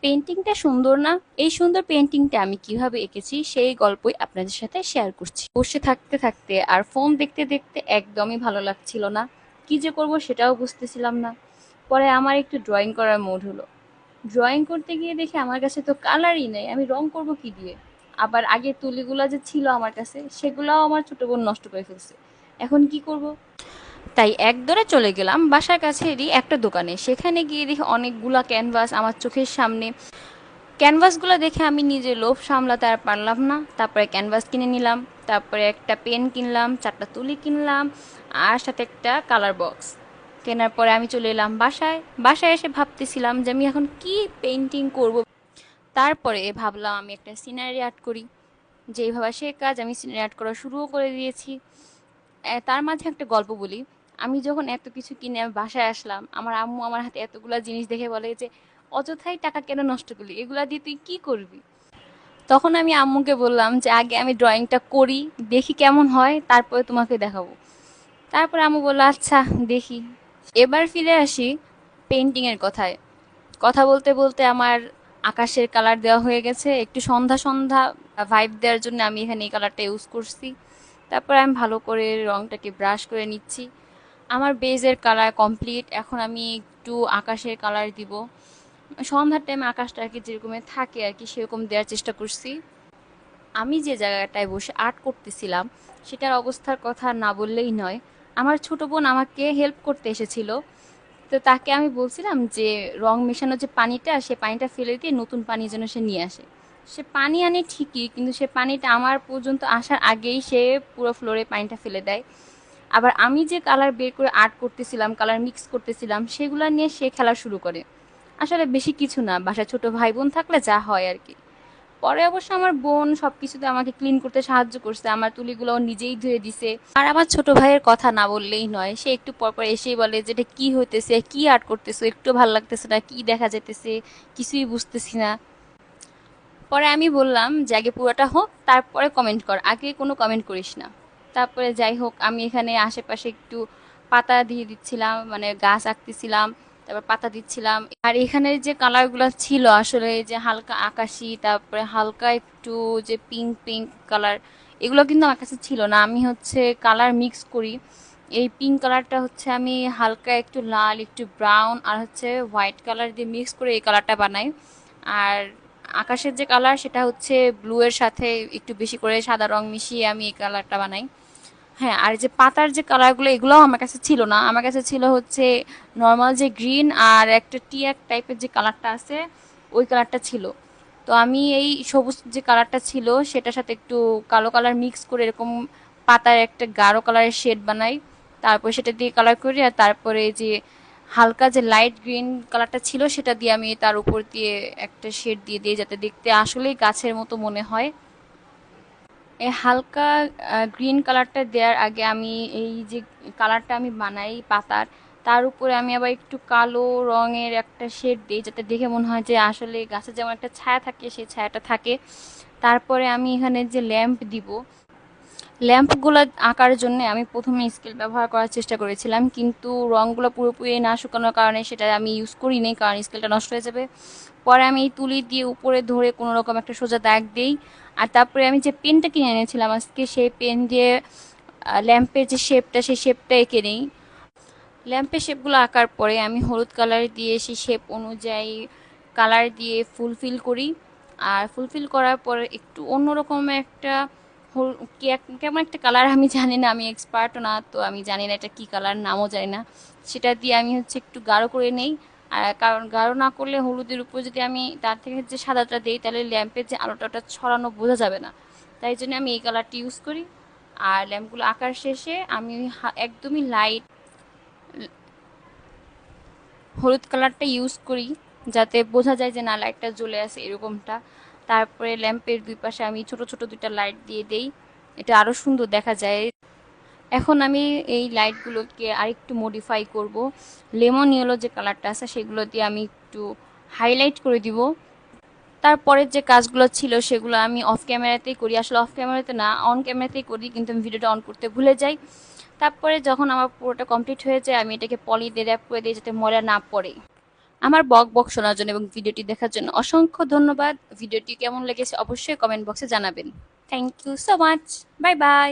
পেইন্টিংটা সুন্দর না? এই সুন্দর পেইন্টিংটা আমি কিভাবে এঁকেছি সেই গল্পই আপনাদের সাথে শেয়ার করছি। বসে থাকতে থাকতে আর ফোন দেখতে দেখতে একদমই ভালো লাগছিল না। কি যে করব সেটাও বুঝতেছিলাম না। পরে আমার একটু ড্রয়িং করার মুড হলো। ড্রয়িং করতে গিয়ে দেখি আমার কাছে তো কালারই নেই, আমি রং করব কি দিয়ে? আবার আগের তুলিগুলা যে ছিল আমার কাছে সেগুলাও আমার ছোট বোন নষ্ট করে ফেলছে। এখন কি করব? তাই একদৌড়ে চলে গেলাম বাসার কাছেরই একটা দোকানে। সেখানে গিয়ে দেখি অনেকগুলা ক্যানভাস আমার চোখের সামনে। ক্যানভাসগুলো দেখে আমি নিজের লোভ সামলাতে আর পারলাম না। তারপরে ক্যানভাস কিনে নিলাম, তারপরে একটা পেন কিনলাম, 4টা তুলি কিনলাম, আর সাথে একটা কালার বক্স। কেনার পরে আমি চলে এলাম বাসায়। বাসায় এসে ভাবতেছিলাম যে আমি এখন কি পেইন্টিং করব। তারপরে ভাবলাম আমি একটা সিনারি আর্ট করি। যেই ভাবা সে কাজ, আমি সিনারি আর্ট করা শুরুও করে দিয়েছি। তার মাঝে একটা গল্প বলি। আমি যখন এত কিছু কিনে আমি বাসায় আসলাম, আমার আম্মু আমার হাতে এতগুলা জিনিস দেখে বলে যে, অযথাই টাকা কেন নষ্ট করলি, এগুলা দিয়ে তুই কি করবি? তখন আমি আম্মুকে বললাম যে আগে আমি ড্রয়িংটা করি, দেখি কেমন হয়, তারপরে তোমাকে দেখাবো। তারপরে আম্মু বলল আচ্ছা, দেখি। এবার ফিরে আসি পেন্টিং এর কথায়। কথা বলতে বলতে আমার আকাশের কালার দেওয়া হয়ে গেছে। একটু সন্ধ্যা সন্ধ্যা ভাইব দেওয়ার জন্য আমি এখানে এই কালারটা ইউজ করছি। তারপরে আমি ভালো করে রংটাকে ব্রাশ করে নিচ্ছি। আমার বেজের কালার কমপ্লিট। এখন আমি একটু আকাশের কালার দিব। সন্ধ্যার টাইমে আকাশটা আর কি যেরকম থাকে আর কি সেরকম দেওয়ার চেষ্টা করছি। আমি যে জায়গাটায় বসে আর্ট করতেছিলাম সেটার অবস্থার কথা না বললেই নয়। আমার ছোট বোন আমাকে হেল্প করতে এসেছিল। তো তাকে আমি বলছিলাম যে রং মেশানো যে পানিটা, সে পানিটা ফেলে দিয়ে নতুন পানি যেন সে নিয়ে আসে। সে পানি আনে ঠিকই, কিন্তু সে পানিটা আমার পর্যন্ত আসার আগেই সে পুরো ফ্লোরে পানিটা ফেলে দেয়। আবার আমি যে কালার বের করে আর্ট করতেছিলাম, কালার মিক্স করতেছিলাম, সেগুলা নিয়ে সে খেলা শুরু করে। আসলে বেশি কিছু না, বাসায় ছোট ভাই বোন থাকলে যা হয় আর কি। পরে অবশ্য আমার বোন সবকিছুতে আমাকে ক্লিন করতে সাহায্য করছে, আমার তুলিগুলো ও নিজেই ধুয়ে দিছে। আর আমার ছোট ভাইয়ের কথা না বললেই নয়, সে একটু পর পর এসেই বলে যে এটা কি হইতেছে, কি আর্ট করতেছো, একটু ভাল লাগতেছে না, কি দেখা যাইতেছে, কিছুই বুঝতেছি না। পরে আমি বললাম যে আগে পুরোটা হোক, তারপরে কমেন্ট কর, আগে কোনো কমেন্ট করিস না। তারপরে যাই হোক, আমি এখানে আশেপাশে একটু পাতা দিয়ে দিচ্ছিলাম, মানে গাছ আঁকতেছিলাম, তারপর পাতা দিচ্ছিলাম। আর এখানে যে কালারগুলো ছিল আসলে এই যে হালকা আকাশি, তারপরে হালকা একটু যে পিঙ্ক পিঙ্ক কালার, এগুলো কিন্তু আমার কাছে ছিল না। আমি হচ্ছে কালার মিক্স করি। এই পিঙ্ক কালারটা হচ্ছে আমি হালকা একটু লাল, একটু ব্রাউন আর হচ্ছে হোয়াইট কালার দিয়ে মিক্স করে এই কালারটা বানাই। আর আকাশের যে কালার সেটা হচ্ছে ব্লু এর সাথে একটু বেশি করে সাদা রং মিশিয়ে আমি এই কালারটা বানাই। হ্যাঁ, আর যে পাতার যে কালারগুলো এগুলোও আমার কাছে ছিল না। আমার কাছে ছিল হচ্ছে নর্মাল যে গ্রিন আর একটা টিয়াক টাইপের যে কালারটা আছে, ওই কালারটা ছিল। তো আমি এই সবুজ যে কালারটা ছিল সেটার সাথে একটু কালো কালার মিক্স করে এরকম পাতার একটা গাঢ় কালারের শেড বানাই। তারপর সেটা দিয়ে কালার করি, আর তারপরে এই যে হালকা যে লাইট গ্রিন কালারটা ছিল সেটা দিয়ে আমি তার উপর দিয়ে একটা শেড দিয়ে দিই যাতে দেখতে আসলেই গাছের মতো মনে হয়। এই হালকা গ্রিন কালারটা দেওয়ার আগে আমি এই যে কালারটা আমি বানাই পাতার, তার উপরে আমি আবার একটু কালো রঙের একটা শেড দিই যাতে দেখে মনে হয় যে আসলে গাছে যেমন একটা ছায়া থাকে সেই ছায়াটা থাকে। তারপরে আমি এখানে যে ল্যাম্প দিব, ল্যাম্পগুলো আঁকার জন্য আমি প্রথমে স্কেল ব্যবহার করার চেষ্টা করেছিলাম, কিন্তু রঙগুলো পুরোপুরি না শুকানোর কারণে সেটা আমি ইউজ করিনি, কারণ স্কেলটা নষ্ট হয়ে যাবে। পরে আমি এই তুলি দিয়ে উপরে ধরে কোনো রকম একটা সোজা দাগ দিই। আর তারপরে আমি যে পেনটা কিনে এনেছিলাম আজকে, সেই পেন দিয়ে ল্যাম্পের যে শেপটা সেই শেপটা এঁকে নিই। ল্যাম্পের শেপগুলো আঁকার পরে আমি হলুদ কালার দিয়ে সেই শেপ অনুযায়ী কালার দিয়ে ফুলফিল করি। আর ফুলফিল করার পরে একটু অন্যরকম একটা কেমন একটা কালার, আমি জানি না, আমি এক্সপার্টও না, তো আমি জানি না এটা কি কালার, নামও জানি না। সেটা দিয়ে আমি হচ্ছে একটু গাঢ় করে নেই। আর কারণ গাঢ় না করলে হলুদের উপর যদি আমি তার থেকে যে সাদাটা দিই তাহলে ল্যাম্পের যে আলোটা ওটা ছড়ানো বোঝা যাবে না। তাই জন্য আমি এই কালারটি ইউজ করি। আর ল্যাম্পগুলো আঁকার শেষে আমি একদমই লাইট হলুদ কালারটা ইউজ করি যাতে বোঝা যায় যে না লাইটটা জ্বলে আছে এরকমটা। তারপরে ল্যাম্পের দুই পাশে আমি ছোট ছোট দুইটা লাইট দিয়ে দেই, এটা আরো সুন্দর দেখা যায়। এখন আমি এই লাইটগুলোকে আরেকটু মডিফাই করব। লেমন ইয়েলো যে কালারটা আছে সেগুলো দিয়ে আমি একটু হাইলাইট করে দিব। তারপরের যে কাজগুলো ছিল সেগুলো আমি অফ ক্যামেরাতেই করি, আসলে অফ ক্যামেরাতে না অন ক্যামেরাতেই করি, কিন্তু আমি ভিডিওটা অন করতে ভুলে যাই। তারপরে যখন আমার পুরোটা কমপ্লিট হয়ে যায় আমি এটাকে পলি দিয়ে র্যাপ করে দিই যাতে ময়লা না পড়ে। আমার বক বক শোনার জন্য এবং ভিডিওটি দেখার জন্য অসংখ্য ধন্যবাদ। ভিডিওটি কেমন লেগেছে অবশ্যই কমেন্ট বক্সে জানাবেন। Thank you so much. Bye by.